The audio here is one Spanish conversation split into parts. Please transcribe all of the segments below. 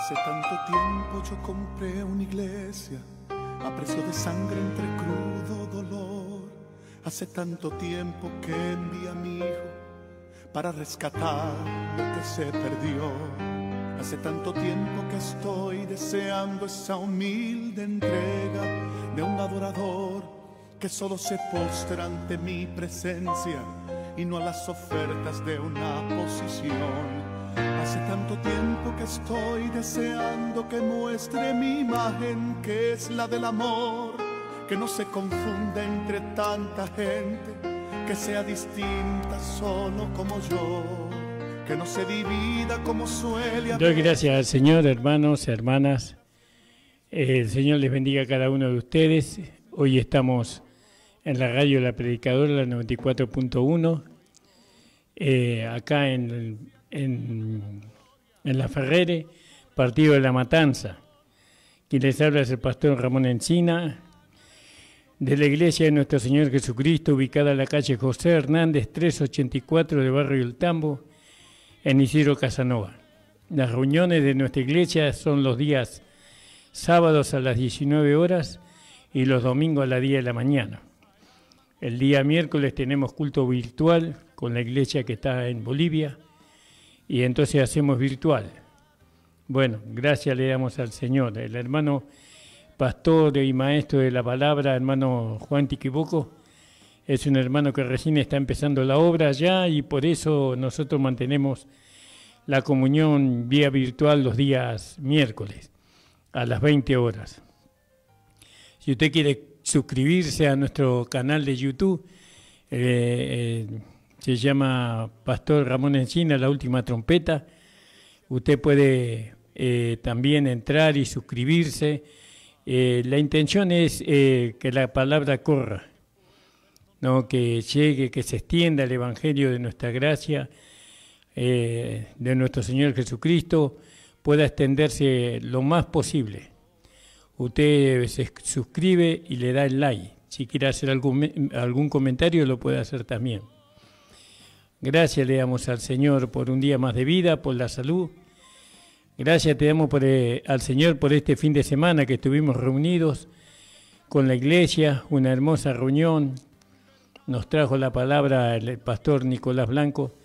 Hace tanto tiempo yo compré una iglesia a precio de sangre entre crudo dolor. Hace tanto tiempo que envié a mi hijo para rescatar lo que se perdió. Hace tanto tiempo que estoy deseando esa humilde entrega de un adorador que solo se postra ante mi presencia y no a las ofertas de una posición. Hace tanto tiempo que estoy deseando que muestre mi imagen, que es la del amor, que no se confunda entre tanta gente, que sea distinta solo como yo, que no se divida como suele haber. Doy gracias al Señor, hermanos, hermanas. El Señor les bendiga a cada uno de ustedes. Hoy estamos en la radio La Predicadora, la 94.1, acá en La Ferrere, partido de La Matanza. Quien les habla es el pastor Ramón Encina, de la Iglesia de Nuestro Señor Jesucristo, ubicada en la calle José Hernández 384 de Barrio El Tambo, en Isidro Casanova. Las reuniones de nuestra iglesia son los días sábados a las 19 horas y los domingos a las 10 de la mañana. El día miércoles tenemos culto virtual con la iglesia que está en Bolivia y entonces hacemos virtual. Bueno, gracias le damos al Señor. El hermano pastor y maestro de la palabra, hermano Juan Tiquiboco, es un hermano que recién está empezando la obra ya y por eso nosotros mantenemos la comunión vía virtual los días miércoles a las 20 horas. Si usted quiere suscribirse a nuestro canal de YouTube, se llama Pastor Ramón Encina, La Última Trompeta. Usted puede también entrar y suscribirse. La intención es que la palabra corra, ¿no? Que llegue, que se extienda el Evangelio de nuestra gracia, de nuestro Señor Jesucristo, pueda extenderse lo más posible. Usted se suscribe y le da el like. Si quiere hacer algún comentario, lo puede hacer también. Gracias le damos al Señor por un día más de vida, por la salud. Gracias te damos al Señor por este fin de semana que estuvimos reunidos con la iglesia, una hermosa reunión. Nos trajo la palabra el pastor Nicolás Blanco,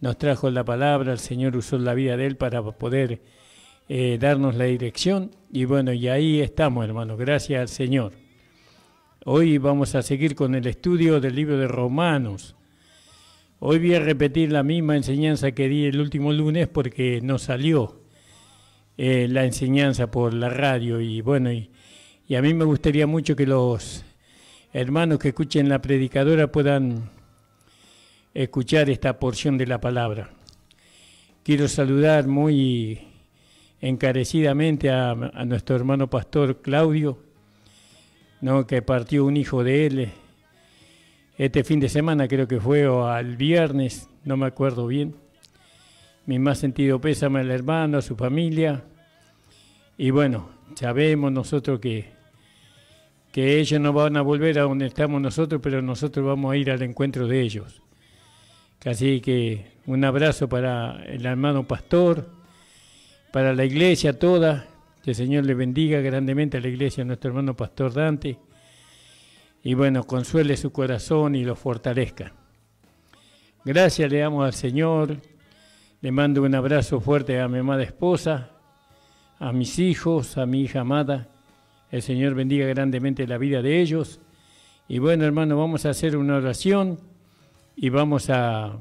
nos trajo la palabra, el Señor usó la vida de él para poder darnos la dirección. Y bueno, y ahí estamos, hermanos, gracias al Señor. Hoy vamos a seguir con el estudio del libro de Romanos. Hoy voy a repetir la misma enseñanza que di el último lunes porque no salió la enseñanza por la radio. Y bueno, y a mí me gustaría mucho que los hermanos que escuchen la predicadora puedan escuchar esta porción de la palabra. Quiero saludar muy encarecidamente a nuestro hermano pastor Claudio, ¿no? Que partió un hijo de él este fin de semana, creo que fue, o al viernes, no me acuerdo bien. Mi más sentido pésame al hermano, a su familia. Y bueno, sabemos nosotros que ellos no van a volver a donde estamos nosotros, pero nosotros vamos a ir al encuentro de ellos. Así que un abrazo para el hermano pastor, para la iglesia toda, que el Señor le bendiga grandemente a la iglesia, a nuestro hermano pastor Dante, y bueno, consuele su corazón y lo fortalezca. Gracias le damos al Señor, le mando un abrazo fuerte a mi amada esposa, a mis hijos, a mi hija amada, el Señor bendiga grandemente la vida de ellos, y bueno hermano, vamos a hacer una oración, y vamos a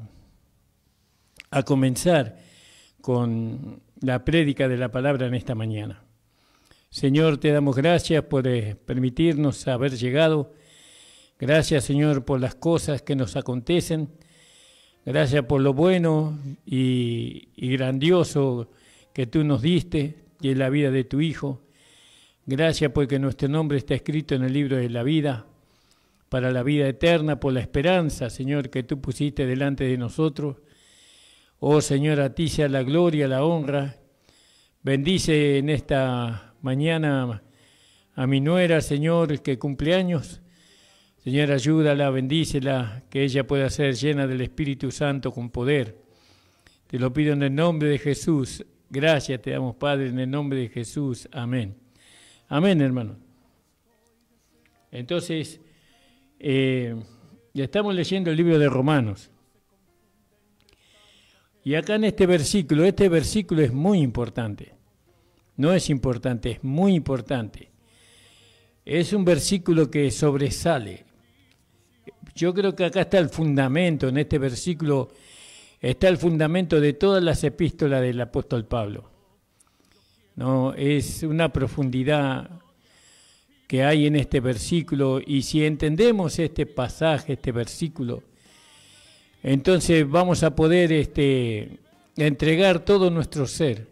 comenzar con la prédica de la palabra en esta mañana. Señor, te damos gracias por permitirnos haber llegado. Gracias, Señor, por las cosas que nos acontecen. Gracias por lo bueno y grandioso que tú nos diste, y en la vida de tu Hijo. Gracias porque nuestro nombre está escrito en el libro de la vida, para la vida eterna, por la esperanza, Señor, que tú pusiste delante de nosotros. Oh, Señor, a ti sea la gloria, la honra. Bendice en esta mañana a mi nuera, Señor, que cumple años. Señor, ayúdala, bendícela, que ella pueda ser llena del Espíritu Santo con poder. Te lo pido en el nombre de Jesús. Gracias te damos, Padre, en el nombre de Jesús. Amén. Amén, hermano. Entonces, ya estamos leyendo el libro de Romanos. Y acá en este versículo es muy importante. No es importante, es muy importante. Es un versículo que sobresale. Yo creo que acá está el fundamento, en este versículo está el fundamento de todas las epístolas del apóstol Pablo. No, es una profundidad que hay en este versículo, y si entendemos este pasaje, este versículo, entonces vamos a poder entregar todo nuestro ser.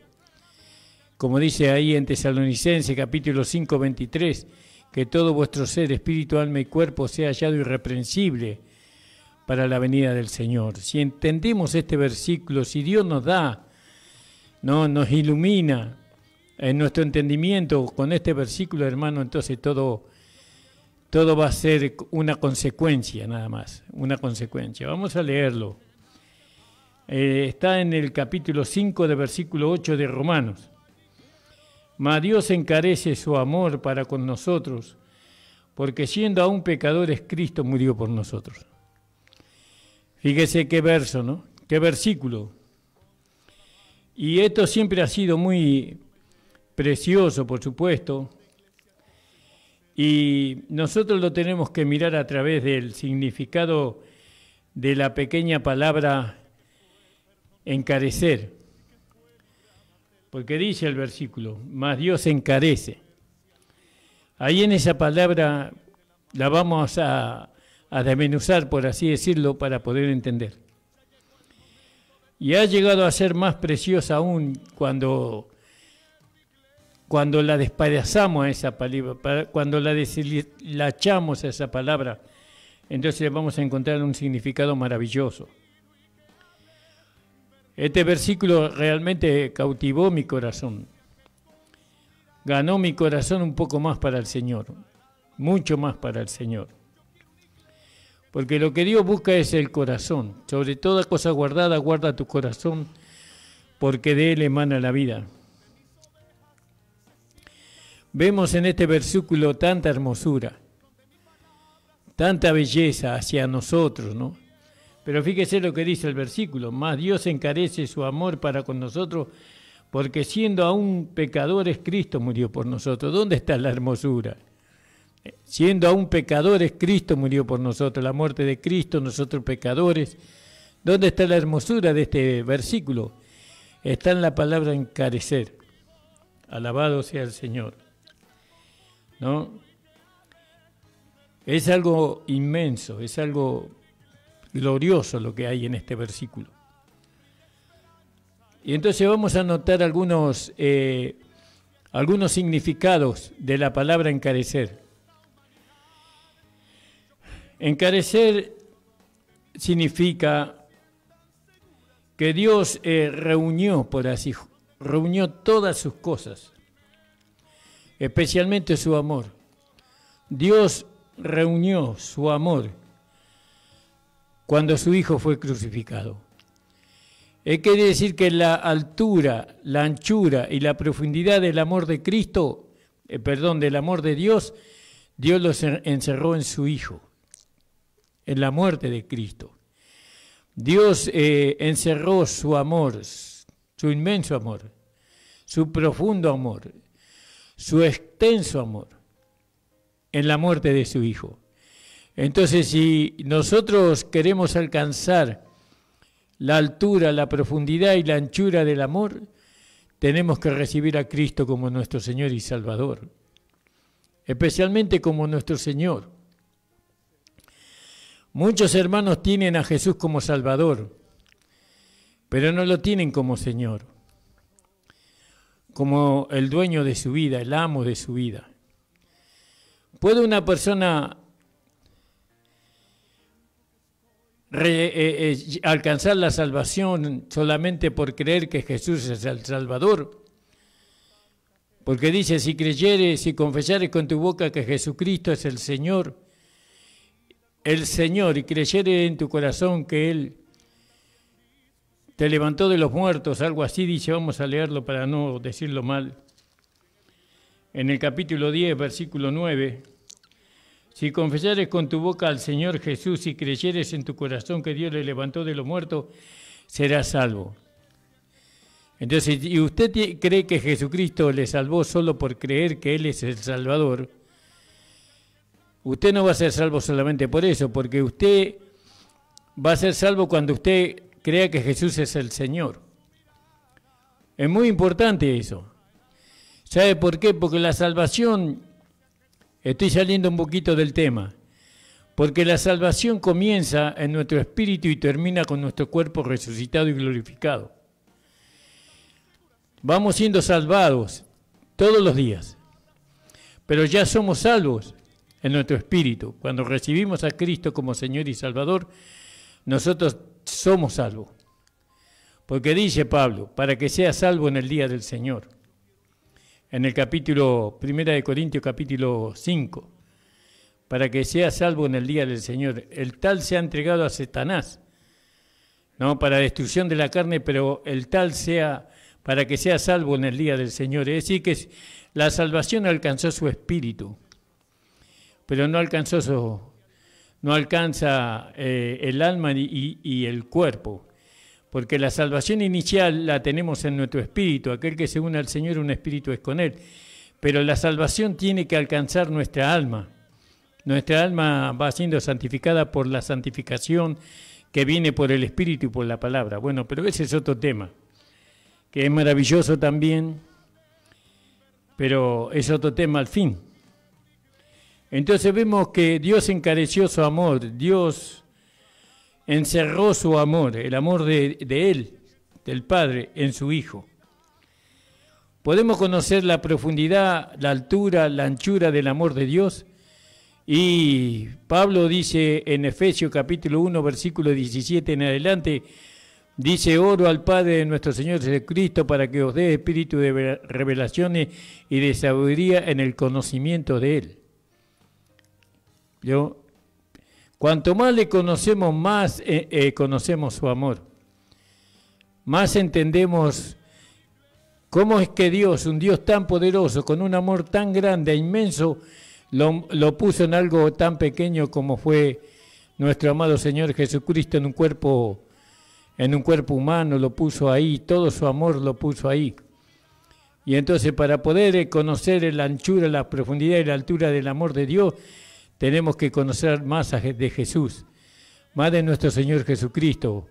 Como dice ahí en Tesalonicenses capítulo 5, 23, que todo vuestro ser, espíritu, alma y cuerpo sea hallado irreprensible para la venida del Señor. Si entendemos este versículo, si Dios nos da, no nos ilumina en nuestro entendimiento con este versículo, hermano, entonces todo va a ser una consecuencia nada más, una consecuencia. Vamos a leerlo. Está en el capítulo 5 de versículo 8 de Romanos. Mas Dios encarece su amor para con nosotros, porque siendo aún pecadores, Cristo murió por nosotros. Fíjese qué verso, ¿no? Qué versículo. Y esto siempre ha sido muy precioso, por supuesto, y nosotros lo tenemos que mirar a través del significado de la pequeña palabra encarecer. Porque dice el versículo, mas Dios encarece. Ahí en esa palabra la vamos a desmenuzar, por así decirlo, para poder entender. Y ha llegado a ser más preciosa aún cuando la despedazamos a esa palabra, cuando la deshilachamos a esa palabra, entonces vamos a encontrar un significado maravilloso. Este versículo realmente cautivó mi corazón. Ganó mi corazón un poco más para el Señor, mucho más para el Señor. Porque lo que Dios busca es el corazón. Sobre toda cosa guardada, guarda tu corazón, porque de él emana la vida. Vemos en este versículo tanta hermosura, tanta belleza hacia nosotros, ¿no? Pero fíjese lo que dice el versículo, mas Dios encarece su amor para con nosotros, porque siendo aún pecadores, Cristo murió por nosotros. ¿Dónde está la hermosura? Siendo aún pecadores, Cristo murió por nosotros, la muerte de Cristo, nosotros pecadores. ¿Dónde está la hermosura de este versículo? Está en la palabra encarecer. Alabado sea el Señor. ¿No? Es algo inmenso, es algo glorioso lo que hay en este versículo. Y entonces vamos a notar algunos significados de la palabra encarecer. Encarecer significa que Dios reunió todas sus cosas, especialmente su amor. Dios reunió su amor cuando su Hijo fue crucificado. Quiere decir que la altura, la anchura y la profundidad del amor de Cristo, del amor de Dios, Dios los encerró en su Hijo, en la muerte de Cristo. Dios encerró su amor, su inmenso amor, su profundo amor, su extenso amor, en la muerte de su Hijo. Entonces, si nosotros queremos alcanzar la altura, la profundidad y la anchura del amor, tenemos que recibir a Cristo como nuestro Señor y Salvador, especialmente como nuestro Señor. Muchos hermanos tienen a Jesús como Salvador, pero no lo tienen como Señor, como el dueño de su vida, el amo de su vida. ¿Puede una persona alcanzar la salvación solamente por creer que Jesús es el Salvador? Porque dice, si creyeres, si confesares con tu boca que Jesucristo es el Señor, y creyeres en tu corazón que te levantó de los muertos, algo así dice, vamos a leerlo para no decirlo mal. En el capítulo 10, versículo 9, si confesares con tu boca al Señor Jesús y creyeres en tu corazón que Dios le levantó de los muertos, serás salvo. Entonces, ¿y usted cree que Jesucristo le salvó solo por creer que Él es el Salvador? Usted no va a ser salvo solamente por eso, porque usted va a ser salvo cuando usted crea que Jesús es el Señor. Es muy importante eso. ¿Sabe por qué? Porque la salvación, estoy saliendo un poquito del tema, porque la salvación comienza en nuestro espíritu y termina con nuestro cuerpo resucitado y glorificado. Vamos siendo salvados todos los días, pero ya somos salvos en nuestro espíritu. Cuando recibimos a Cristo como Señor y Salvador, nosotros somos salvos. Porque dice Pablo, para que sea salvo en el día del Señor. En el capítulo 1 de Corintios, capítulo 5, para que sea salvo en el día del Señor. El tal se ha entregado a Satanás, no para destrucción de la carne, pero el tal sea para que sea salvo en el día del Señor. Es decir, que la salvación alcanzó su espíritu, pero no alcanza el alma y el cuerpo, porque la salvación inicial la tenemos en nuestro espíritu. Aquel que se une al Señor, un espíritu es con Él, pero la salvación tiene que alcanzar nuestra alma. Nuestra alma va siendo santificada por la santificación que viene por el Espíritu y por la palabra. Bueno, pero ese es otro tema, que es maravilloso también, pero es otro tema al fin. Entonces vemos que Dios encareció su amor, Dios encerró su amor, el amor de Él, del Padre, en su Hijo. Podemos conocer la profundidad, la altura, la anchura del amor de Dios. Y Pablo dice en Efesios capítulo 1, versículo 17 en adelante, dice, oro al Padre de nuestro Señor Jesucristo para que os dé espíritu de revelaciones y de sabiduría en el conocimiento de Él. Cuanto más le conocemos, más conocemos su amor. Más entendemos cómo es que Dios, un Dios tan poderoso, con un amor tan grande e inmenso, lo puso en algo tan pequeño como fue nuestro amado Señor Jesucristo en un cuerpo humano, lo puso ahí, todo su amor lo puso ahí. Y entonces para poder conocer la anchura, la profundidad y la altura del amor de Dios, tenemos que conocer más de Jesús, más de nuestro Señor Jesucristo.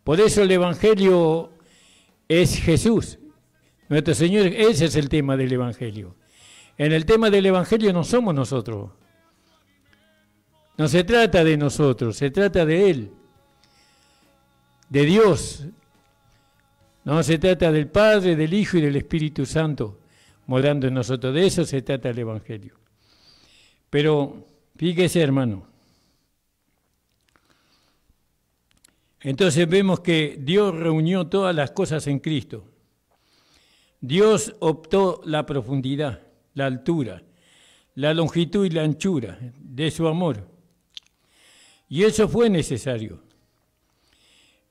Por eso el Evangelio es Jesús. Nuestro Señor, ese es el tema del Evangelio. En el tema del Evangelio no somos nosotros. No se trata de nosotros, se trata de Él, de Dios. No se trata del Padre, del Hijo y del Espíritu Santo morando en nosotros. De eso se trata el Evangelio. Pero fíjese, hermano. Entonces vemos que Dios reunió todas las cosas en Cristo. Dios optó la profundidad, la altura, la longitud y la anchura de su amor. Y eso fue necesario.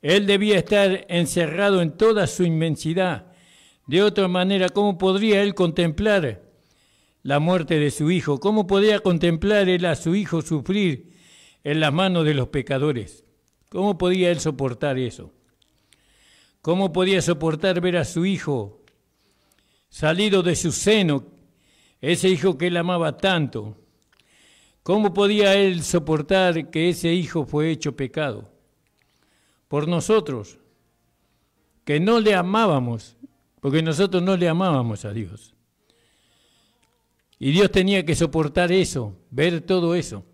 Él debía estar encerrado en toda su inmensidad. De otra manera, ¿cómo podría Él contemplar la muerte de su Hijo? ¿Cómo podía contemplar Él a su Hijo sufrir en las manos de los pecadores? ¿Cómo podía Él soportar eso? ¿Cómo podía soportar ver a su Hijo salido de su seno, ese Hijo que Él amaba tanto? ¿Cómo podía Él soportar que ese Hijo fue hecho pecado por nosotros, que no le amábamos, porque nosotros no le amábamos a Dios? Y Dios tenía que soportar eso, ver todo eso.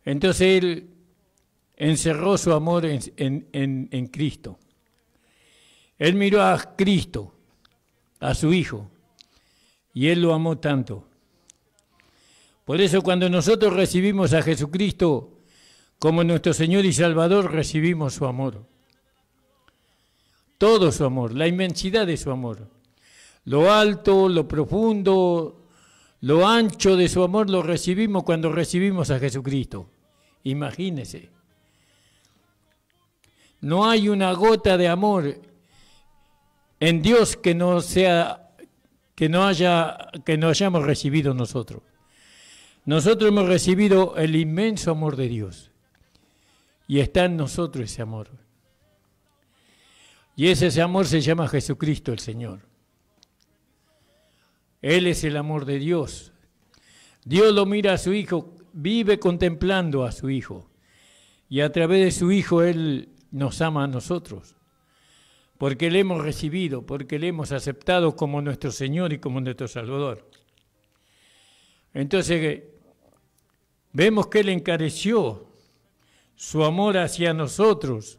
Entonces Él encerró su amor en Cristo. Él miró a Cristo, a su Hijo, y Él lo amó tanto. Por eso cuando nosotros recibimos a Jesucristo como nuestro Señor y Salvador, recibimos su amor. Todo su amor, la inmensidad de su amor. Lo alto, lo profundo, lo ancho de su amor lo recibimos cuando recibimos a Jesucristo. Imagínese. no hay una gota de amor en Dios que no hayamos recibido nosotros. Nosotros hemos recibido el inmenso amor de Dios y está en nosotros ese amor. Y ese amor se llama Jesucristo el Señor. Él es el amor de Dios. Dios lo mira a su Hijo, vive contemplando a su Hijo. Y a través de su Hijo Él nos ama a nosotros. Porque le hemos recibido, porque le hemos aceptado como nuestro Señor y como nuestro Salvador. Entonces, vemos que Él encareció su amor hacia nosotros.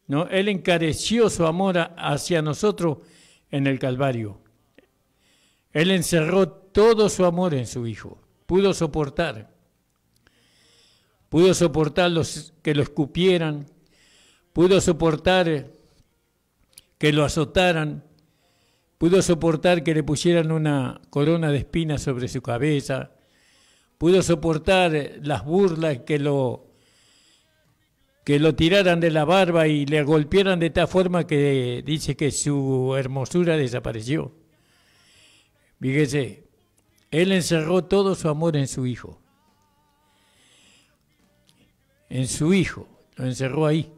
¿No? Él encareció su amor hacia nosotros en el Calvario. Él encerró todo su amor en su Hijo. Pudo soportar que lo escupieran, pudo soportar que lo azotaran, pudo soportar que le pusieran una corona de espinas sobre su cabeza, pudo soportar las burlas que lo tiraran de la barba y le golpearan de tal forma que dice que su hermosura desapareció. Fíjese, Él encerró todo su amor en su Hijo. En su Hijo, lo encerró ahí.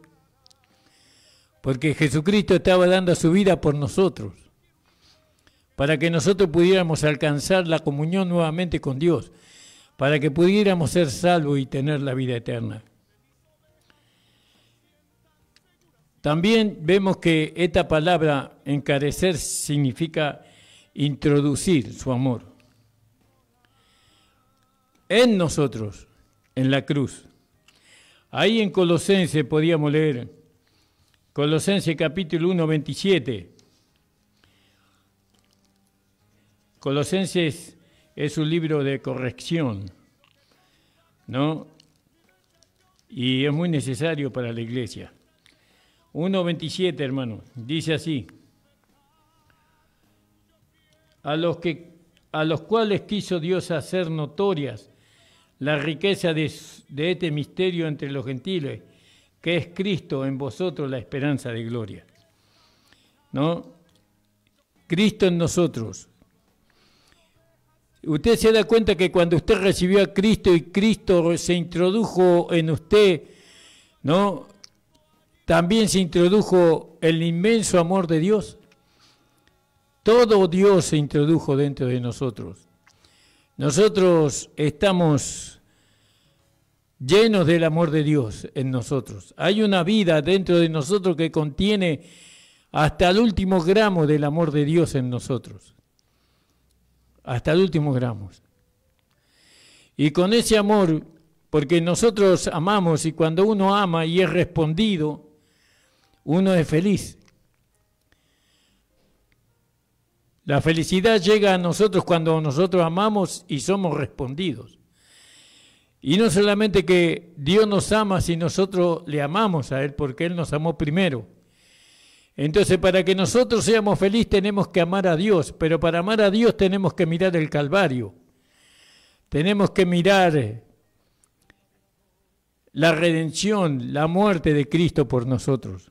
Porque Jesucristo estaba dando su vida por nosotros, para que nosotros pudiéramos alcanzar la comunión nuevamente con Dios, para que pudiéramos ser salvos y tener la vida eterna. También vemos que esta palabra encarecer significa introducir su amor en nosotros, en la cruz. Ahí en Colosenses podíamos leer, Colosenses capítulo 1, 27. Colosenses es un libro de corrección, ¿no? Y es muy necesario para la iglesia. 1:27, hermano, dice así: a los cuales quiso Dios hacer notorias la riqueza de este misterio entre los gentiles, que es Cristo en vosotros, la esperanza de gloria. ¿No? Cristo en nosotros. Usted se da cuenta que cuando usted recibió a Cristo y Cristo se introdujo en usted, ¿no? También se introdujo el inmenso amor de Dios. Todo Dios se introdujo dentro de nosotros. Nosotros estamos llenos del amor de Dios en nosotros. Hay una vida dentro de nosotros que contiene hasta el último gramo del amor de Dios en nosotros. Hasta el último gramo. Y con ese amor, porque nosotros amamos, y cuando uno ama y es respondido, uno es feliz. La felicidad llega a nosotros cuando nosotros amamos y somos respondidos. Y no solamente que Dios nos ama si nosotros le amamos a Él, porque Él nos amó primero. Entonces, para que nosotros seamos felices tenemos que amar a Dios, pero para amar a Dios tenemos que mirar el Calvario. Tenemos que mirar la redención, la muerte de Cristo por nosotros.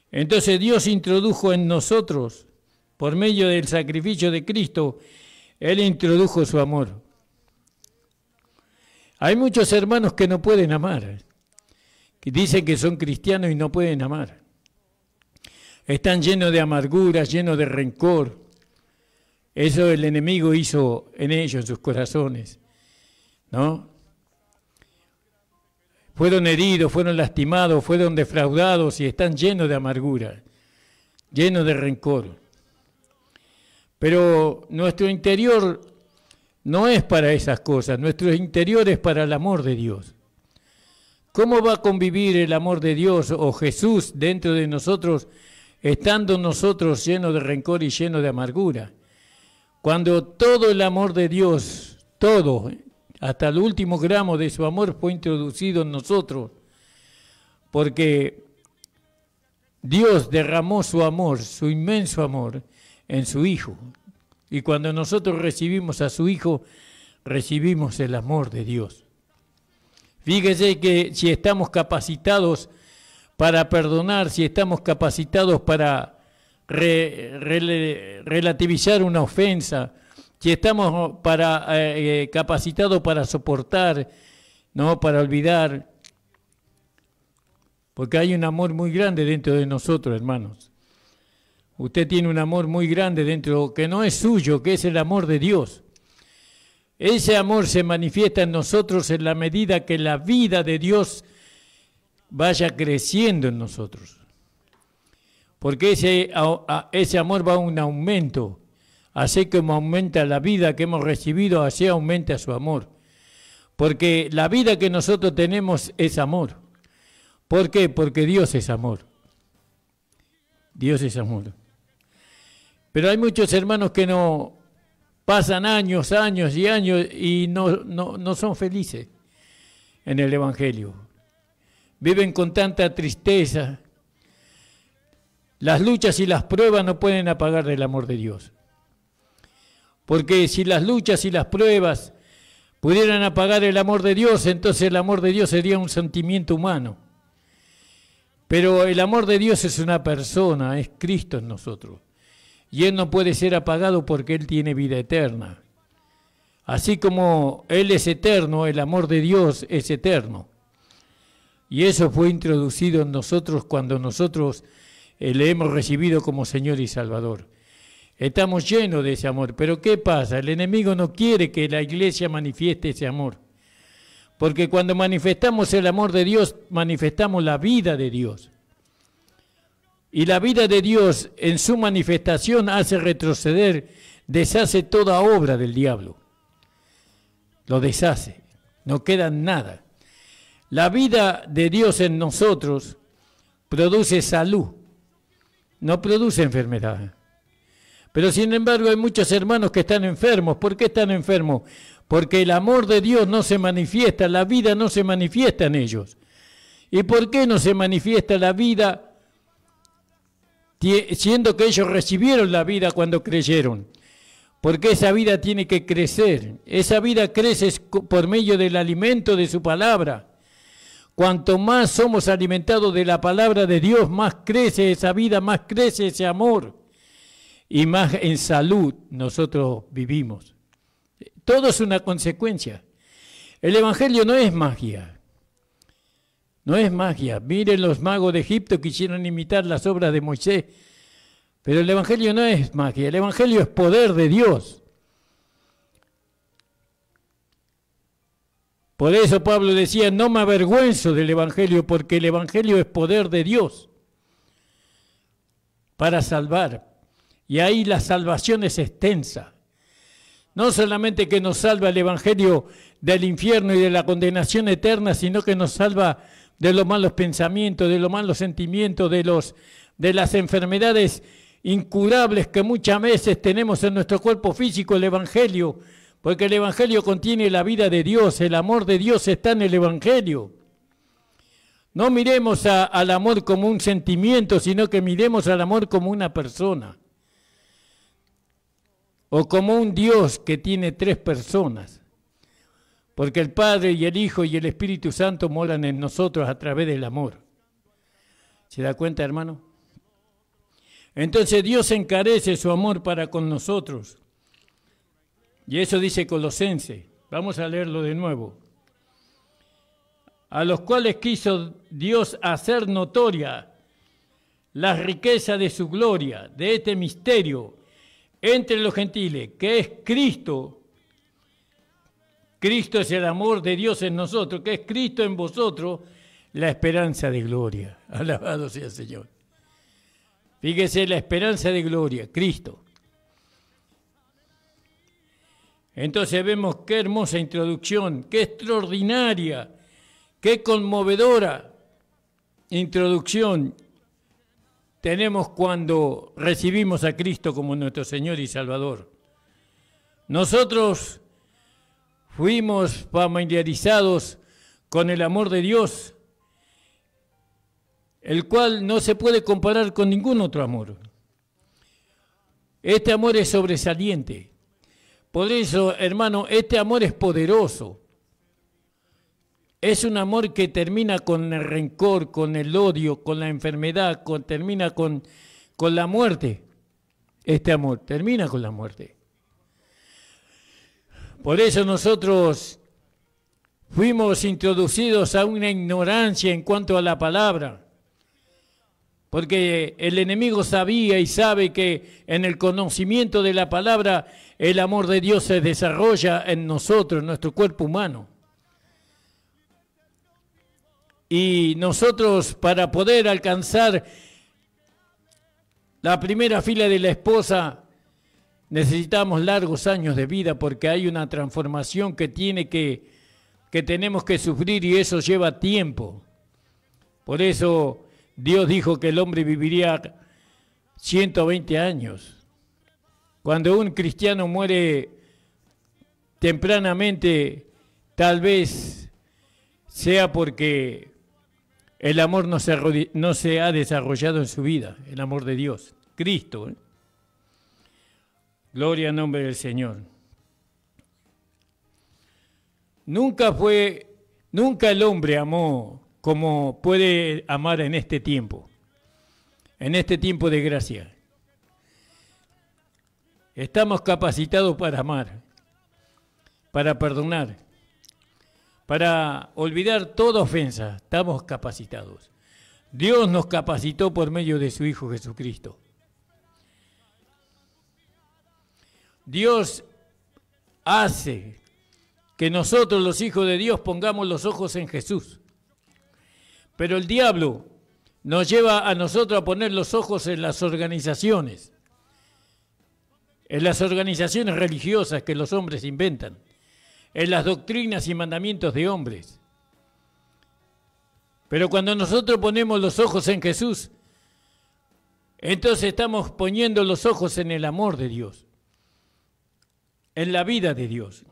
Entonces Dios introdujo en nosotros, por medio del sacrificio de Cristo, Él introdujo su amor. Hay muchos hermanos que no pueden amar, que dicen que son cristianos y no pueden amar. Están llenos de amargura, llenos de rencor. Eso el enemigo hizo en ellos, en sus corazones, ¿no? Fueron heridos, fueron lastimados, fueron defraudados y están llenos de amargura, llenos de rencor. Pero nuestro interior no es para esas cosas, nuestro interior es para el amor de Dios. ¿Cómo va a convivir el amor de Dios o Jesús dentro de nosotros, estando nosotros llenos de rencor y llenos de amargura? Cuando todo el amor de Dios, todo, hasta el último gramo de su amor fue introducido en nosotros, porque Dios derramó su amor, su inmenso amor, en su Hijo. Y cuando nosotros recibimos a su Hijo, recibimos el amor de Dios. Fíjese que si estamos capacitados para perdonar, si estamos capacitados para relativizar una ofensa, si estamos capacitados para soportar, no para olvidar, porque hay un amor muy grande dentro de nosotros, hermanos. Usted tiene un amor muy grande dentro, que no es suyo, que es el amor de Dios. Ese amor se manifiesta en nosotros en la medida que la vida de Dios vaya creciendo en nosotros. Porque ese amor va a un aumento. Así como aumenta la vida que hemos recibido, así aumenta su amor. Porque la vida que nosotros tenemos es amor. ¿Por qué? Porque Dios es amor. Dios es amor. Pero hay muchos hermanos que no pasan años y no son felices en el Evangelio. Viven con tanta tristeza. Las luchas y las pruebas no pueden apagar el amor de Dios. Porque si las luchas y las pruebas pudieran apagar el amor de Dios, entonces el amor de Dios sería un sentimiento humano. Pero el amor de Dios es una persona, es Cristo en nosotros. Y Él no puede ser apagado porque Él tiene vida eterna. Así como Él es eterno, el amor de Dios es eterno. Y eso fue introducido en nosotros cuando nosotros le hemos recibido como Señor y Salvador. Estamos llenos de ese amor. Pero ¿qué pasa? El enemigo no quiere que la iglesia manifieste ese amor. Porque cuando manifestamos el amor de Dios, manifestamos la vida de Dios. Y la vida de Dios en su manifestación hace retroceder, deshace toda obra del diablo. Lo deshace, no queda nada. La vida de Dios en nosotros produce salud, no produce enfermedad. Pero sin embargo hay muchos hermanos que están enfermos. ¿Por qué están enfermos? Porque el amor de Dios no se manifiesta, la vida no se manifiesta en ellos. ¿Y por qué no se manifiesta la vida? Siendo que ellos recibieron la vida cuando creyeron. Porque esa vida tiene que crecer. Esa vida crece por medio del alimento de su palabra. Cuanto más somos alimentados de la palabra de Dios, más crece esa vida, más crece ese amor. Y más en salud nosotros vivimos. Todo es una consecuencia. El Evangelio no es magia. No es magia. Miren, los magos de Egipto quisieron imitar las obras de Moisés. Pero el Evangelio no es magia. El Evangelio es poder de Dios. Por eso Pablo decía, no me avergüenzo del Evangelio, porque el Evangelio es poder de Dios para salvar. Y ahí la salvación es extensa. No solamente que nos salva el Evangelio del infierno y de la condenación eterna, sino que nos salva de los malos pensamientos, de los malos sentimientos, de las enfermedades incurables que muchas veces tenemos en nuestro cuerpo físico, el Evangelio, porque el Evangelio contiene la vida de Dios, el amor de Dios está en el Evangelio. No miremos al amor como un sentimiento, sino que miremos al amor como una persona. O como un Dios que tiene tres personas. Porque el Padre y el Hijo y el Espíritu Santo moran en nosotros a través del amor. ¿Se da cuenta, hermano? Entonces Dios encarece su amor para con nosotros. Y eso dice Colosenses. Vamos a leerlo de nuevo. A los cuales quiso Dios hacer notoria la riqueza de su gloria, de este misterio, entre los gentiles, que es Cristo. Cristo es el amor de Dios en nosotros, que es Cristo en vosotros, la esperanza de gloria. Alabado sea el Señor. Fíjese, la esperanza de gloria, Cristo. Entonces vemos qué hermosa introducción, qué extraordinaria, qué conmovedora introducción tenemos cuando recibimos a Cristo como nuestro Señor y Salvador. Nosotros fuimos familiarizados con el amor de Dios, el cual no se puede comparar con ningún otro amor. Este amor es sobresaliente. Por eso, hermano, este amor es poderoso. Es un amor que termina con el rencor, con el odio, con la enfermedad, termina con la muerte. Este amor termina con la muerte. Por eso nosotros fuimos introducidos a una ignorancia en cuanto a la palabra. Porque el enemigo sabía y sabe que en el conocimiento de la palabra el amor de Dios se desarrolla en nosotros, en nuestro cuerpo humano. Y nosotros, para poder alcanzar la primera fila de la esposa, necesitamos largos años de vida, porque hay una transformación que tenemos que sufrir, y eso lleva tiempo. Por eso Dios dijo que el hombre viviría 120 años. Cuando un cristiano muere tempranamente, tal vez sea porque el amor no se ha desarrollado en su vida, el amor de Dios, Cristo. Gloria al nombre del Señor. Nunca el hombre amó como puede amar en este tiempo de gracia. Estamos capacitados para amar, para perdonar, para olvidar toda ofensa. Estamos capacitados. Dios nos capacitó por medio de su Hijo Jesucristo. Dios hace que nosotros, los hijos de Dios, pongamos los ojos en Jesús. Pero el diablo nos lleva a nosotros a poner los ojos en las organizaciones religiosas que los hombres inventan, en las doctrinas y mandamientos de hombres. Pero cuando nosotros ponemos los ojos en Jesús, entonces estamos poniendo los ojos en el amor de Dios, en la vida de Dios.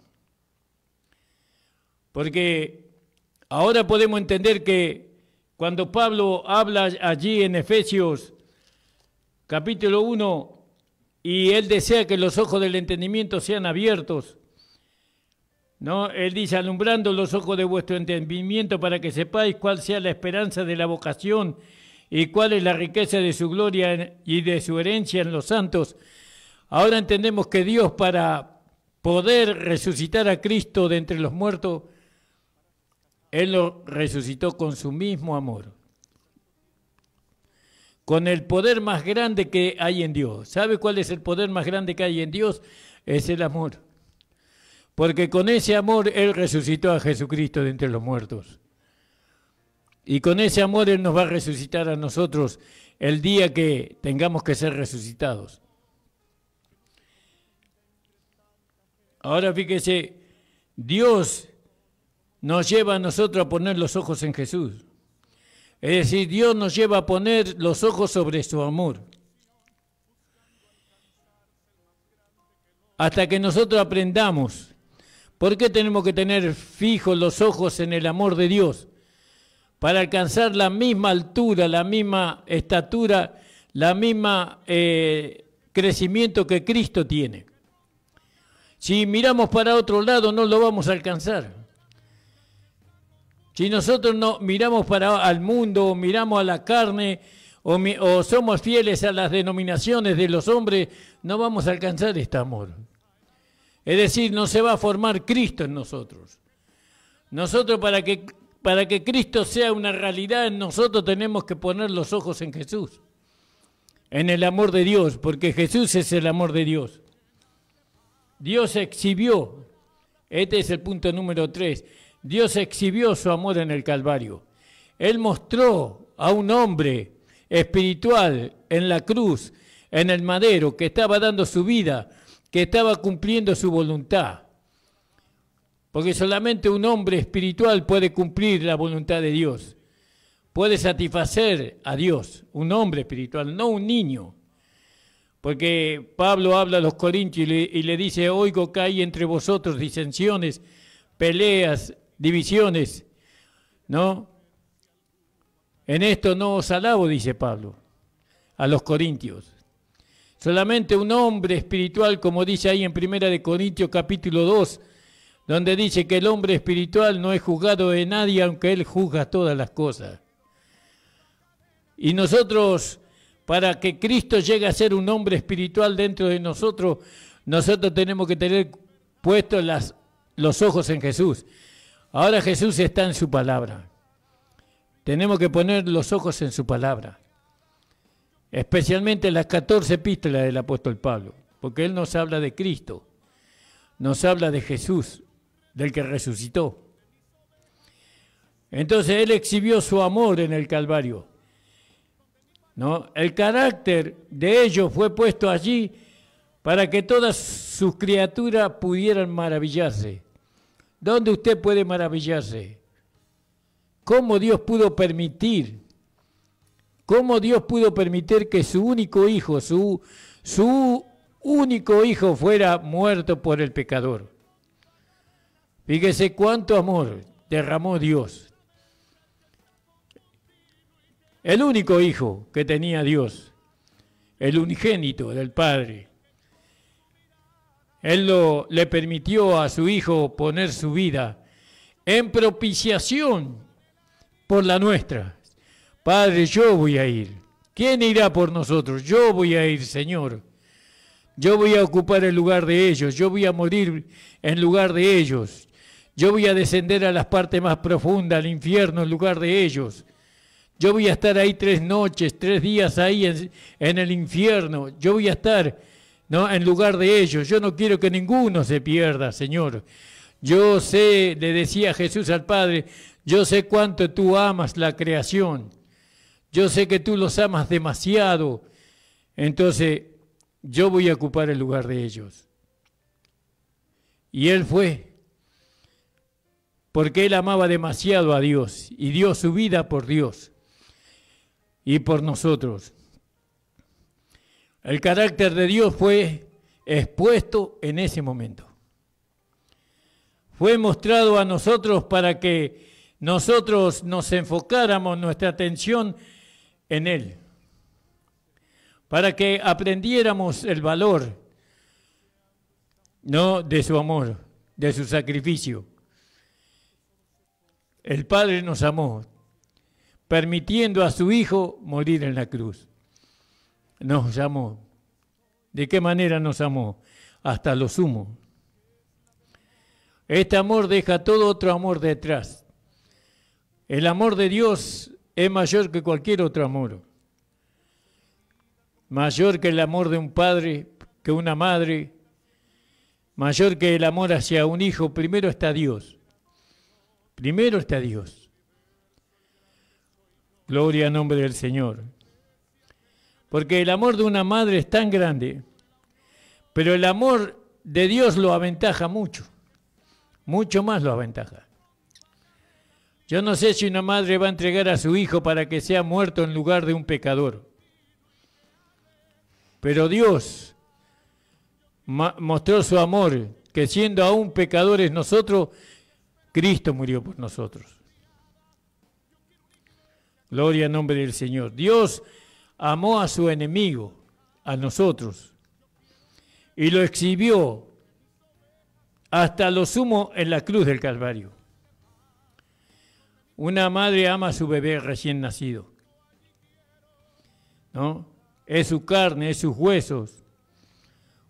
Porque ahora podemos entender que cuando Pablo habla allí en Efesios capítulo 1, y él desea que los ojos del entendimiento sean abiertos, ¿no? Él dice, alumbrando los ojos de vuestro entendimiento para que sepáis cuál sea la esperanza de la vocación y cuál es la riqueza de su gloria y de su herencia en los santos. Ahora entendemos que Dios, para poder resucitar a Cristo de entre los muertos, Él lo resucitó con su mismo amor, con el poder más grande que hay en Dios. ¿Sabe cuál es el poder más grande que hay en Dios? Es el amor. Porque con ese amor Él resucitó a Jesucristo de entre los muertos. Y con ese amor Él nos va a resucitar a nosotros el día que tengamos que ser resucitados. Ahora fíjese, Dios nos lleva a nosotros a poner los ojos en Jesús. Es decir, Dios nos lleva a poner los ojos sobre su amor. Hasta que nosotros aprendamos. ¿Por qué tenemos que tener fijos los ojos en el amor de Dios? Para alcanzar la misma altura, la misma estatura, la misma crecimiento que Cristo tiene. Si miramos para otro lado, no lo vamos a alcanzar. Si nosotros no miramos al mundo, o miramos a la carne, o somos fieles a las denominaciones de los hombres, no vamos a alcanzar este amor. Es decir, no se va a formar Cristo en nosotros. Nosotros, para que Cristo sea una realidad en nosotros, tenemos que poner los ojos en Jesús, en el amor de Dios, porque Jesús es el amor de Dios. Dios exhibió, este es el punto número 3, Dios exhibió su amor en el Calvario. Él mostró a un hombre espiritual en la cruz, en el madero, que estaba dando su vida, que estaba cumpliendo su voluntad. Porque solamente un hombre espiritual puede cumplir la voluntad de Dios. Puede satisfacer a Dios, un hombre espiritual, no un niño. Porque Pablo habla a los corintios y le dice, oigo que hay entre vosotros disensiones, peleas, divisiones, ¿no? En esto no os alabo, dice Pablo, a los corintios. Solamente un hombre espiritual, como dice ahí en 1 Corintios capítulo 2, donde dice que el hombre espiritual no es juzgado de nadie, aunque él juzga todas las cosas. Y nosotros, para que Cristo llegue a ser un hombre espiritual dentro de nosotros, nosotros tenemos que tener puestos los ojos en Jesús. Ahora Jesús está en su palabra. Tenemos que poner los ojos en su palabra. Especialmente las 14 epístolas del apóstol Pablo, porque él nos habla de Cristo, nos habla de Jesús, del que resucitó. Entonces él exhibió su amor en el Calvario, ¿no? El carácter de ellos fue puesto allí para que todas sus criaturas pudieran maravillarse. ¿Dónde usted puede maravillarse? ¿Cómo Dios pudo permitir? ¿Cómo Dios pudo permitir que su único hijo, su único hijo fuera muerto por el pecador? Fíjese cuánto amor derramó Dios. El único hijo que tenía Dios, el unigénito del Padre. Él le permitió a su hijo poner su vida en propiciación por la nuestra. Padre, yo voy a ir. ¿Quién irá por nosotros? Yo voy a ir, Señor. Yo voy a ocupar el lugar de ellos. Yo voy a morir en lugar de ellos. Yo voy a descender a las partes más profundas, al infierno, en lugar de ellos. Yo voy a estar ahí 3 noches, 3 días ahí en el infierno. Yo voy a estar, ¿no?, en lugar de ellos. Yo no quiero que ninguno se pierda, Señor. Yo sé, le decía Jesús al Padre, yo sé cuánto tú amas la creación. Yo sé que tú los amas demasiado. Entonces, yo voy a ocupar el lugar de ellos. Y él fue, porque él amaba demasiado a Dios y dio su vida por Dios y por nosotros. El carácter de Dios fue expuesto en ese momento. Fue mostrado a nosotros para que nosotros nos enfocáramos nuestra atención en Él, para que aprendiéramos el valor, ¿no?, de su amor, de su sacrificio. El Padre nos amó, permitiendo a su Hijo morir en la cruz. Nos amó. ¿De qué manera nos amó? Hasta lo sumo. Este amor deja todo otro amor detrás. El amor de Dios es mayor que cualquier otro amor. Mayor que el amor de un padre, que una madre. Mayor que el amor hacia un hijo. Primero está Dios. Primero está Dios. Gloria al nombre del Señor. Porque el amor de una madre es tan grande, pero el amor de Dios lo aventaja mucho. Mucho más lo aventaja. Yo no sé si una madre va a entregar a su hijo para que sea muerto en lugar de un pecador. Pero Dios mostró su amor, que siendo aún pecadores nosotros, Cristo murió por nosotros. Gloria al nombre del Señor. Dios amó a su enemigo, a nosotros, y lo exhibió hasta lo sumo en la cruz del Calvario. Una madre ama a su bebé recién nacido, ¿no? Es su carne, es sus huesos,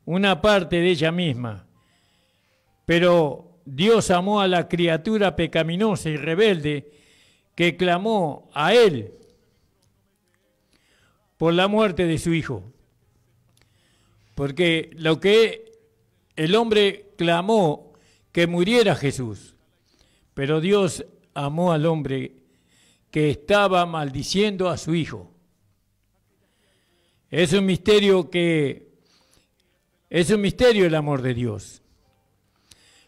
una parte de ella misma. Pero Dios amó a la criatura pecaminosa y rebelde que clamó a Él por la muerte de su Hijo. Porque lo que el hombre clamó, que muriera Jesús, pero Dios amó al hombre que estaba maldiciendo a su Hijo. Es un misterio el amor de Dios,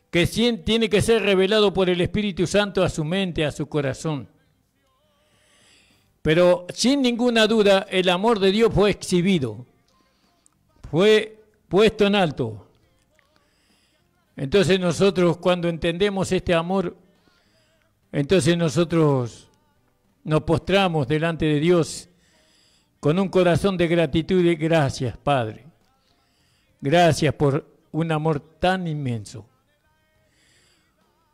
que tiene que ser revelado por el Espíritu Santo a su mente, a su corazón. Pero sin ninguna duda el amor de Dios fue exhibido, fue puesto en alto. Entonces nosotros, cuando entendemos este amor, entonces nosotros nos postramos delante de Dios con un corazón de gratitud y gracias, Padre. Gracias por un amor tan inmenso.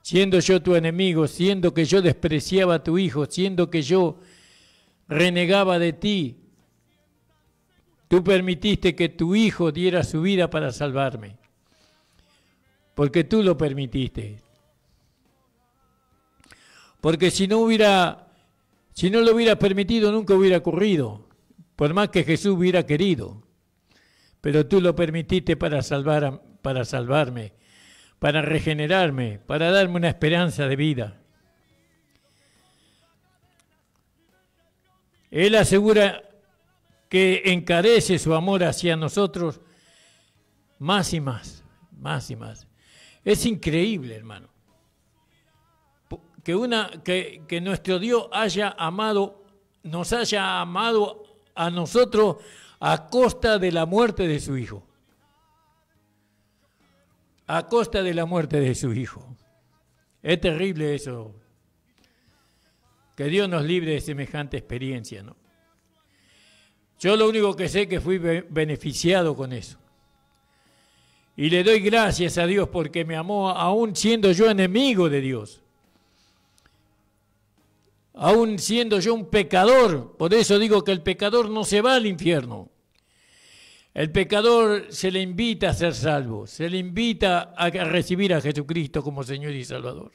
siendo yo tu enemigo, siendo que yo despreciaba a tu hijo, siendo que yo renegaba de ti, tú permitiste que tu hijo diera su vida para salvarme, porque tú lo permitiste. Porque si no lo hubiera permitido, nunca hubiera ocurrido, por más que Jesús hubiera querido. Pero tú lo permitiste para salvarme, para regenerarme, para darme una esperanza de vida. Él asegura que encarece su amor hacia nosotros más y más, más y más. Es increíble, hermano, que nuestro Dios nos haya amado a nosotros a costa de la muerte de su Hijo. A costa de la muerte de su Hijo. Es terrible eso. Que Dios nos libre de semejante experiencia, ¿no? Yo lo único que sé es que fui beneficiado con eso. Y le doy gracias a Dios porque me amó aún siendo yo enemigo de Dios. Aún siendo yo un pecador. Por eso digo que el pecador no se va al infierno. El pecador se le invita a ser salvo, se le invita a recibir a Jesucristo como Señor y Salvador.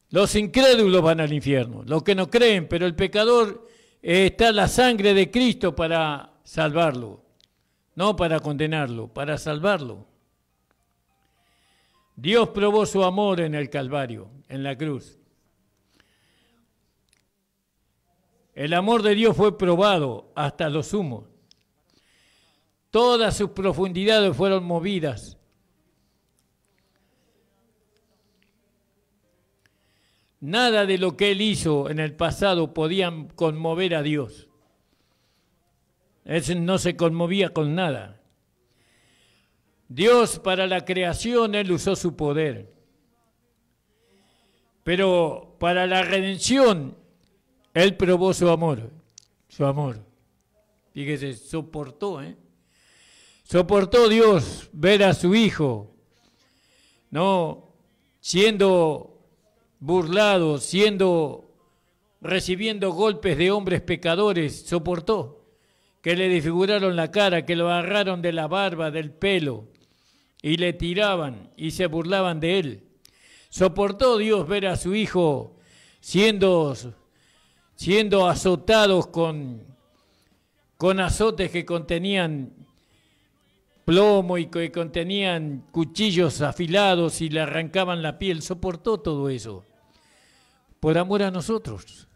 Los incrédulos van al infierno, los que no creen, pero el pecador está la sangre de Cristo para salvarlo, no para condenarlo, para salvarlo. Dios probó su amor en el Calvario, en la cruz. El amor de Dios fue probado hasta lo sumo. Todas sus profundidades fueron movidas. Nada de lo que Él hizo en el pasado podía conmover a Dios. Él no se conmovía con nada. Dios para la creación, Él usó su poder. Pero para la redención, Él probó su amor. Su amor. Fíjese, soportó, Soportó Dios ver a su Hijo, ¿no? Siendo burlado, recibiendo golpes de hombres pecadores, soportó. Que le desfiguraron la cara, que lo agarraron de la barba, del pelo, y le tiraban y se burlaban de él. Soportó Dios ver a su Hijo siendo azotados con azotes que contenían plomo y que contenían cuchillos afilados y le arrancaban la piel. Soportó todo eso por amor a nosotros.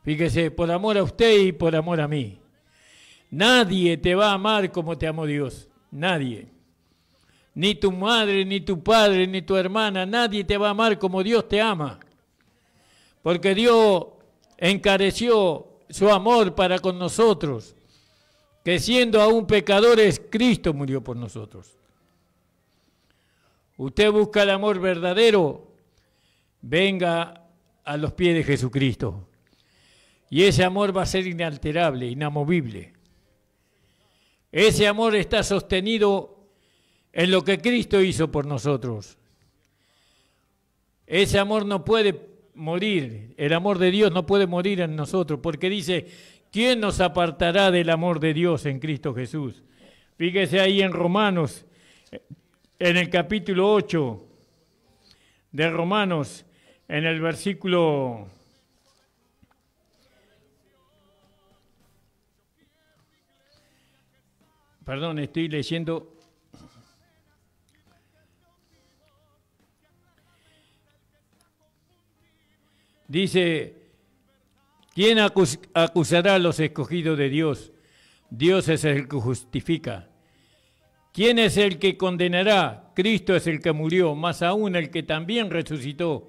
Fíjese, por amor a usted y por amor a mí. Nadie te va a amar como te amó Dios. Nadie. Ni tu madre, ni tu padre, ni tu hermana. Nadie te va a amar como Dios te ama. Porque Dios encareció su amor para con nosotros. Que siendo aún pecadores, Cristo murió por nosotros. Usted busca el amor verdadero, venga a los pies de Jesucristo. Y ese amor va a ser inalterable, inamovible. Ese amor está sostenido en lo que Cristo hizo por nosotros. Ese amor no puede morir, el amor de Dios no puede morir en nosotros, porque dice, ¿quién nos apartará del amor de Dios en Cristo Jesús? Fíjese ahí en Romanos, en el capítulo 8 de Romanos, en el versículo... Perdón, estoy leyendo... Dice, ¿quién acusará a los escogidos de Dios? Dios es el que justifica. ¿Quién es el que condenará? Cristo es el que murió, más aún el que también resucitó.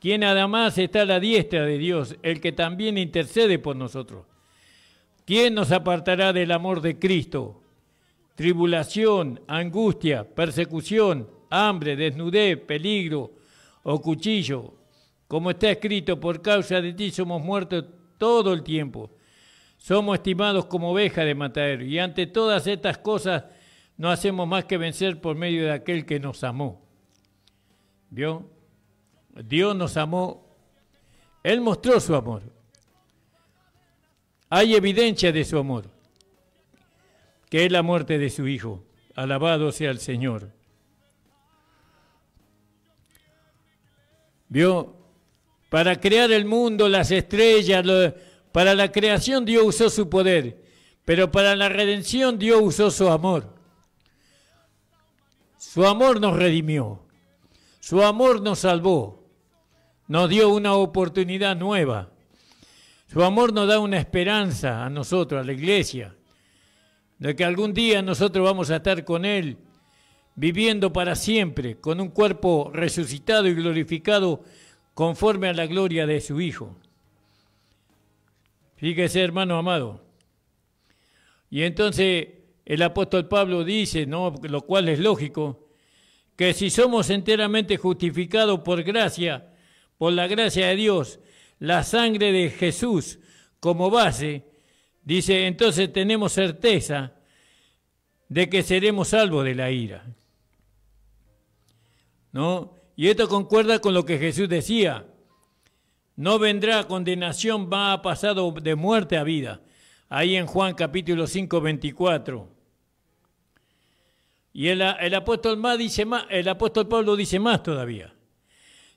¿Quién además está a la diestra de Dios? El que también intercede por nosotros. ¿Quién nos apartará del amor de Cristo? Tribulación, angustia, persecución, hambre, desnudez, peligro o cuchillo. Como está escrito, por causa de ti somos muertos todo el tiempo. Somos estimados como ovejas de matadero. Y ante todas estas cosas no hacemos más que vencer por medio de aquel que nos amó. ¿Vio? Dios nos amó, Él mostró su amor. Hay evidencia de su amor, que es la muerte de su Hijo. Alabado sea el Señor. ¿Vio? Para crear el mundo, las estrellas, para la creación Dios usó su poder, pero para la redención Dios usó su amor. Su amor nos redimió, su amor nos salvó, nos dio una oportunidad nueva. Su amor nos da una esperanza a nosotros, a la iglesia, de que algún día nosotros vamos a estar con Él, viviendo para siempre, con un cuerpo resucitado y glorificado conforme a la gloria de su Hijo. Fíjese, hermano amado. Y entonces el apóstol Pablo dice, ¿no?, lo cual es lógico, que si somos enteramente justificados por gracia, por la gracia de Dios, la sangre de Jesús como base, dice, entonces tenemos certeza de que seremos salvos de la ira. ¿No? Y esto concuerda con lo que Jesús decía. No vendrá condenación, va a pasar de muerte a vida. Ahí en Juan capítulo 5, 24. Y el apóstol Pablo dice más todavía.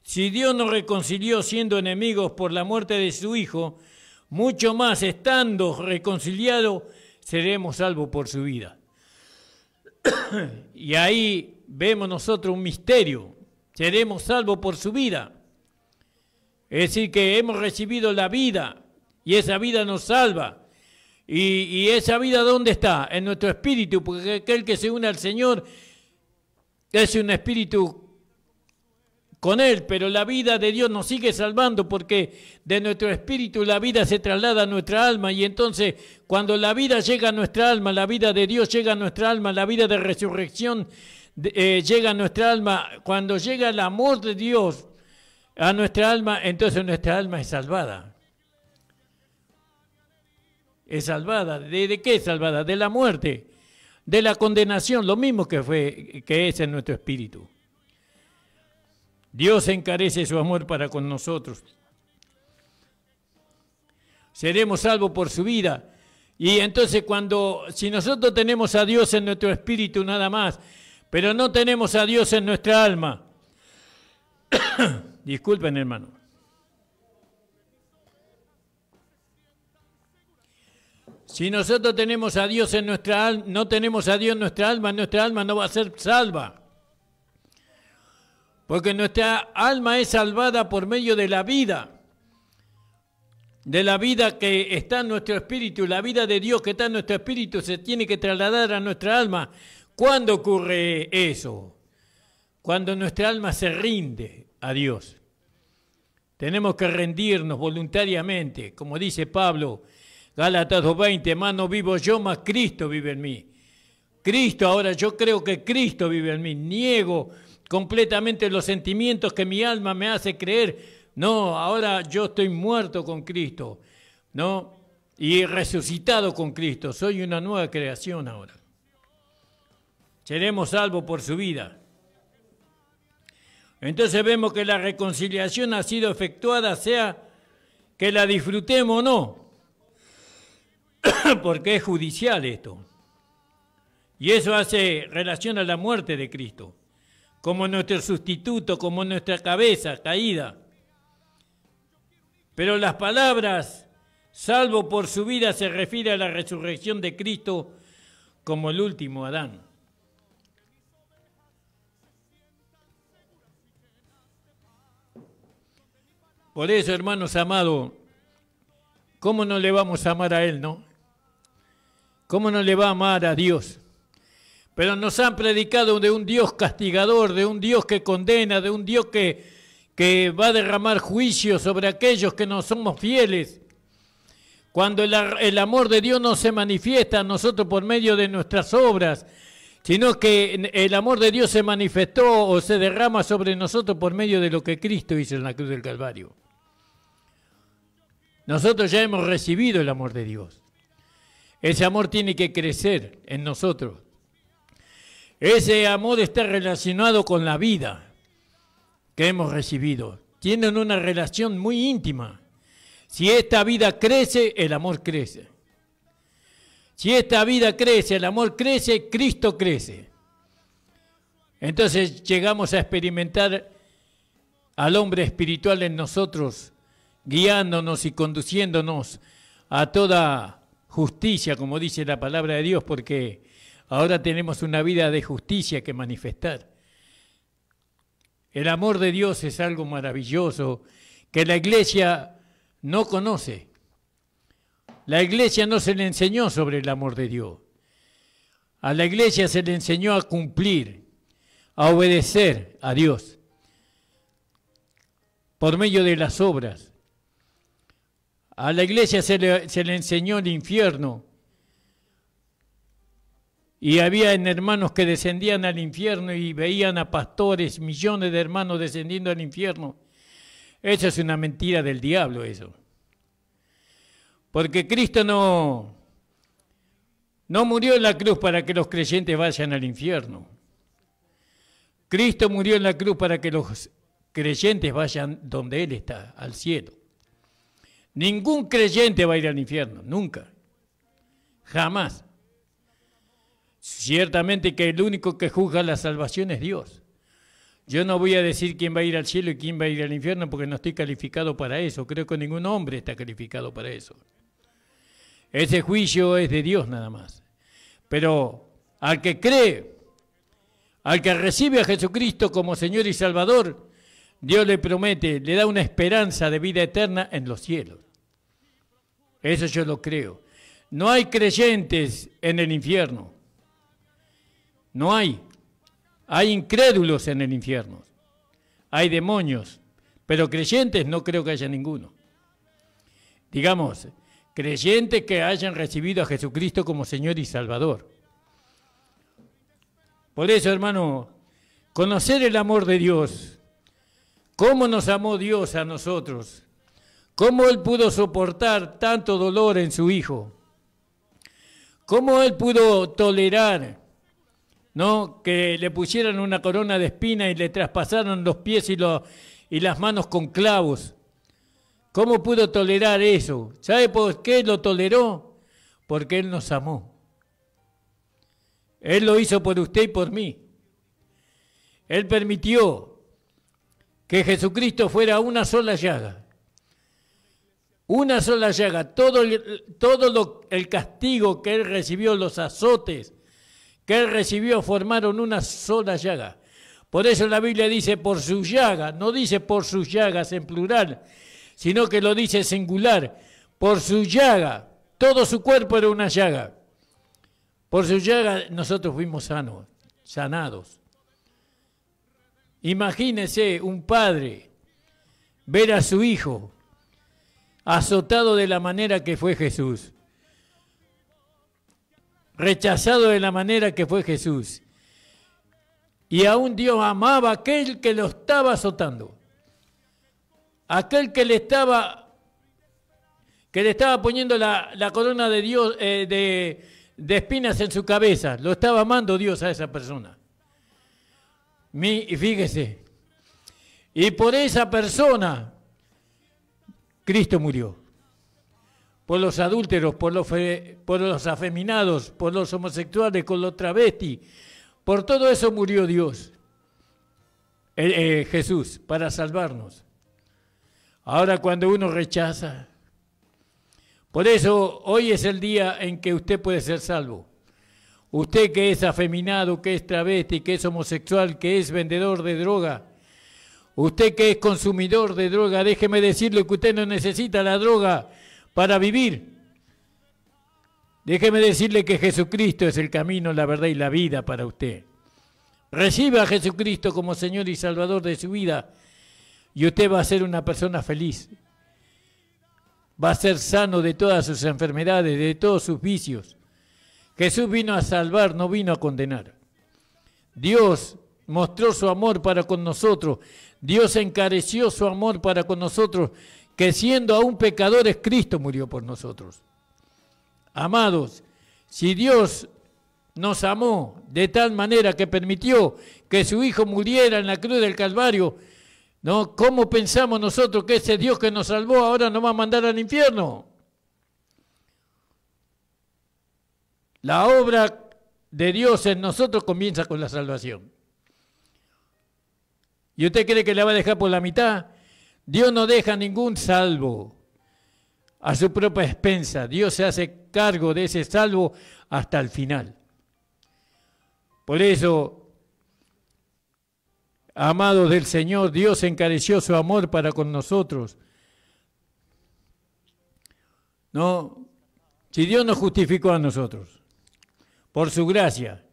Si Dios nos reconcilió siendo enemigos por la muerte de su Hijo, mucho más estando reconciliados, seremos salvos por su vida. Y ahí vemos nosotros un misterio. Seremos salvos por su vida. Es decir, que hemos recibido la vida y esa vida nos salva. Y esa vida, ¿dónde está? En nuestro espíritu, porque aquel que se une al Señor es un espíritu con Él, pero la vida de Dios nos sigue salvando porque de nuestro espíritu la vida se traslada a nuestra alma y entonces cuando la vida llega a nuestra alma, la vida de Dios llega a nuestra alma, la vida de resurrección llega a nuestra alma, cuando llega el amor de Dios a nuestra alma, entonces nuestra alma es salvada. Es salvada. ¿De qué es salvada? De la muerte, de la condenación, lo mismo que es en nuestro espíritu. Dios encarece su amor para con nosotros. Seremos salvos por su vida. Y entonces si nosotros tenemos a Dios en nuestro espíritu nada más, pero no tenemos a Dios en nuestra alma. Disculpen, hermano. Si nosotros tenemos a Dios en nuestra alma, no tenemos a Dios en nuestra alma no va a ser salva. Porque nuestra alma es salvada por medio de la vida que está en nuestro espíritu, la vida de Dios que está en nuestro espíritu se tiene que trasladar a nuestra alma. ¿Cuándo ocurre eso? Cuando nuestra alma se rinde a Dios. Tenemos que rendirnos voluntariamente, como dice Pablo, Gálatas 2:20, más no vivo yo, más Cristo vive en mí. Cristo, ahora yo creo que Cristo vive en mí, niego completamente los sentimientos que mi alma me hace creer. No, ahora yo estoy muerto con Cristo, ¿no? Y resucitado con Cristo. Soy una nueva creación ahora. Seremos salvos por su vida. Entonces vemos que la reconciliación ha sido efectuada, sea que la disfrutemos o no, porque es judicial esto. Y eso hace relación a la muerte de Cristo, como nuestro sustituto, como nuestra cabeza caída. Pero las palabras, salvo por su vida, se refiere a la resurrección de Cristo como el último Adán. Por eso, hermanos amados, ¿cómo no le vamos a amar a Él, no? ¿Cómo no le va a amar a Dios? Pero nos han predicado de un Dios castigador, de un Dios que condena, de un Dios que va a derramar juicio sobre aquellos que no somos fieles. Cuando el amor de Dios no se manifiesta a nosotros por medio de nuestras obras, sino que el amor de Dios se manifestó o se derrama sobre nosotros por medio de lo que Cristo hizo en la cruz del Calvario. Nosotros ya hemos recibido el amor de Dios. Ese amor tiene que crecer en nosotros. Ese amor está relacionado con la vida que hemos recibido. Tienen una relación muy íntima. Si esta vida crece, el amor crece. Si esta vida crece, el amor crece, Cristo crece. Entonces llegamos a experimentar al hombre espiritual en nosotros, guiándonos y conduciéndonos a toda justicia, como dice la palabra de Dios, porque ahora tenemos una vida de justicia que manifestar. El amor de Dios es algo maravilloso que la iglesia no conoce. La iglesia no se le enseñó sobre el amor de Dios. A la iglesia se le enseñó a cumplir, a obedecer a Dios por medio de las obras. A la iglesia se le enseñó el infierno. Y habían hermanos que descendían al infierno y veían a pastores, millones de hermanos descendiendo al infierno. Eso es una mentira del diablo, eso. Porque Cristo no murió en la cruz para que los creyentes vayan al infierno. Cristo murió en la cruz para que los creyentes vayan donde Él está, al cielo. Ningún creyente va a ir al infierno, nunca, jamás. Ciertamente que el único que juzga la salvación es Dios. Yo no voy a decir quién va a ir al cielo y quién va a ir al infierno porque no estoy calificado para eso. Creo que ningún hombre está calificado para eso. Ese juicio es de Dios nada más. Pero al que cree, al que recibe a Jesucristo como Señor y Salvador, Dios le promete, le da una esperanza de vida eterna en los cielos. Eso yo lo creo. No hay creyentes en el infierno. No hay. Hay incrédulos en el infierno. Hay demonios. Pero creyentes no creo que haya ninguno. Digamos, creyentes que hayan recibido a Jesucristo como Señor y Salvador. Por eso, hermano, conocer el amor de Dios, cómo nos amó Dios a nosotros, cómo Él pudo soportar tanto dolor en su Hijo, cómo Él pudo tolerar, ¿no?, que le pusieran una corona de espina y le traspasaran los pies y las manos con clavos. ¿Cómo pudo tolerar eso? ¿Sabe por qué lo toleró? Porque Él nos amó. Él lo hizo por usted y por mí. Él permitió que Jesucristo fuera una sola llaga. Una sola llaga. Todo el castigo que Él recibió, los azotes que Él recibió, formaron una sola llaga. Por eso la Biblia dice por su llaga, no dice por sus llagas en plural, sino que lo dice singular. Por su llaga, todo su cuerpo era una llaga. Por su llaga nosotros fuimos sanados. Imagínese un padre ver a su hijo azotado de la manera que fue Jesús, rechazado de la manera que fue Jesús, y aún Dios amaba a aquel que lo estaba azotando, aquel que le estaba poniendo la corona de Dios de espinas en su cabeza. Lo estaba amando Dios a esa persona. Y fíjese, y por esa persona Cristo murió. Por los adúlteros, por los afeminados, por los homosexuales, con los travestis. Por todo eso murió Dios, Jesús, para salvarnos. Ahora cuando uno rechaza, por eso hoy es el día en que usted puede ser salvo. Usted que es afeminado, que es travesti, que es homosexual, que es vendedor de droga, usted que es consumidor de droga, déjeme decirle que usted no necesita la droga para vivir. Déjeme decirle que Jesucristo es el camino, la verdad y la vida para usted. Reciba a Jesucristo como Señor y Salvador de su vida y usted va a ser una persona feliz. Va a ser sano de todas sus enfermedades, de todos sus vicios. Jesús vino a salvar, no vino a condenar. Dios mostró su amor para con nosotros. Dios encareció su amor para con nosotros, que siendo aún pecadores, Cristo murió por nosotros. Amados, si Dios nos amó de tal manera que permitió que su Hijo muriera en la cruz del Calvario, ¿no? ¿Cómo pensamos nosotros que ese Dios que nos salvó ahora nos va a mandar al infierno? La obra de Dios en nosotros comienza con la salvación. ¿Y usted cree que la va a dejar por la mitad? Dios no deja ningún salvo a su propia expensa. Dios se hace cargo de ese salvo hasta el final. Por eso, amados del Señor, Dios encareció su amor para con nosotros. No, si Dios nos justificó a nosotros, por su gracia,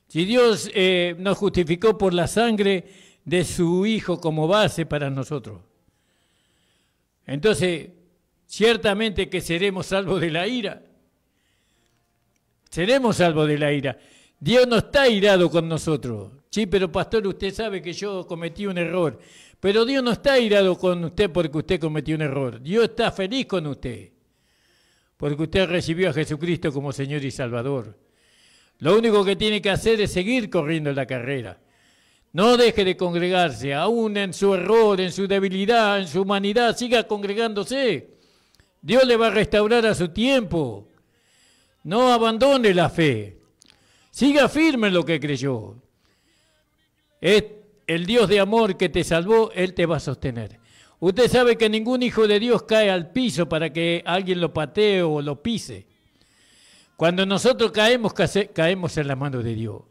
si Dios nos justificó por la sangre de su Hijo como base para nosotros, entonces, ciertamente que seremos salvos de la ira. Seremos salvos de la ira. Dios no está irado con nosotros. Sí, pero pastor, usted sabe que yo cometí un error. Pero Dios no está irado con usted porque usted cometió un error. Dios está feliz con usted, porque usted recibió a Jesucristo como Señor y Salvador. Lo único que tiene que hacer es seguir corriendo la carrera. No deje de congregarse, aún en su error, en su debilidad, en su humanidad, siga congregándose. Dios le va a restaurar a su tiempo. No abandone la fe. Siga firme en lo que creyó. Es el Dios de amor que te salvó, Él te va a sostener. Usted sabe que ningún hijo de Dios cae al piso para que alguien lo patee o lo pise. Cuando nosotros caemos, caemos en la mano de Dios.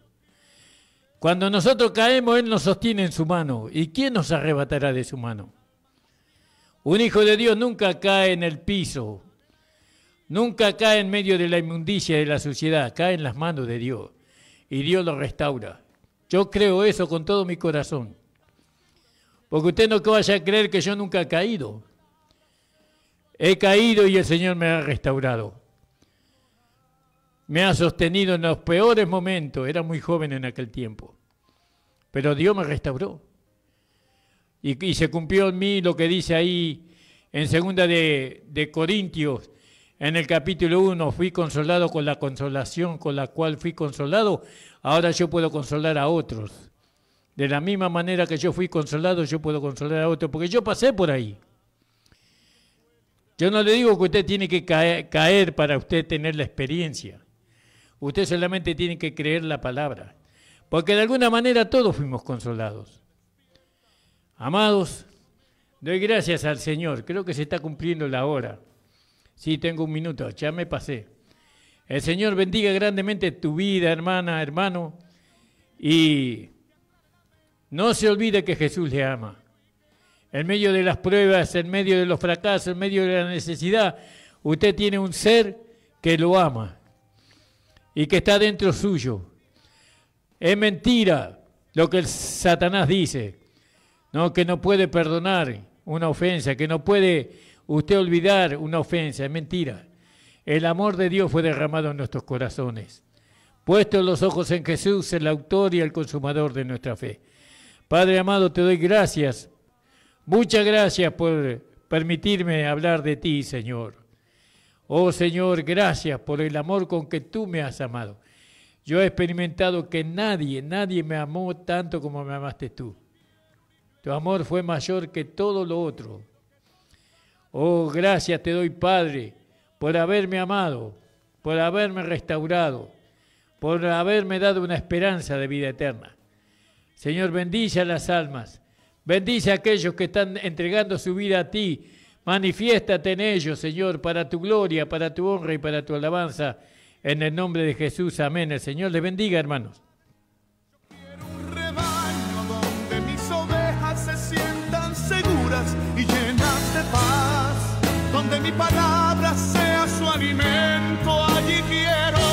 Cuando nosotros caemos, Él nos sostiene en su mano. ¿Y quién nos arrebatará de su mano? Un hijo de Dios nunca cae en el piso, nunca cae en medio de la inmundicia de la suciedad, cae en las manos de Dios y Dios lo restaura. Yo creo eso con todo mi corazón, porque usted no vaya a creer que yo nunca he caído. He caído y el Señor me ha restaurado. Me ha sostenido en los peores momentos, era muy joven en aquel tiempo, pero Dios me restauró. Y se cumplió en mí lo que dice ahí en 2 de Corintios, en el capítulo 1, fui consolado con la consolación con la cual fui consolado, ahora yo puedo consolar a otros. De la misma manera que yo fui consolado, yo puedo consolar a otros, porque yo pasé por ahí. Yo no le digo que usted tiene que caer para usted tener la experiencia. Usted solamente tiene que creer la palabra, porque de alguna manera todos fuimos consolados. Amados, doy gracias al Señor. Creo que se está cumpliendo la hora. Sí, tengo un minuto, ya me pasé. El Señor bendiga grandemente tu vida, hermana, hermano. Y no se olvide que Jesús le ama. En medio de las pruebas, en medio de los fracasos, en medio de la necesidad, usted tiene un ser que lo ama y que está dentro suyo. Es mentira lo que el Satanás dice. No, que no puede perdonar una ofensa, que no puede usted olvidar una ofensa, es mentira. El amor de Dios fue derramado en nuestros corazones. Puestos los ojos en Jesús, el autor y el consumador de nuestra fe. Padre amado, te doy gracias. Muchas gracias por permitirme hablar de ti, Señor. Oh, Señor, gracias por el amor con que tú me has amado. Yo he experimentado que nadie me amó tanto como me amaste tú. Tu amor fue mayor que todo lo otro. Oh, gracias te doy, Padre, por haberme amado, por haberme restaurado, por haberme dado una esperanza de vida eterna. Señor, bendice a las almas, bendice a aquellos que están entregando su vida a ti. Manifiéstate en ellos, Señor, para tu gloria, para tu honra y para tu alabanza. En el nombre de Jesús, amén. El Señor les bendiga, hermanos. Y llenas de paz, donde mi palabra sea su alimento, allí quiero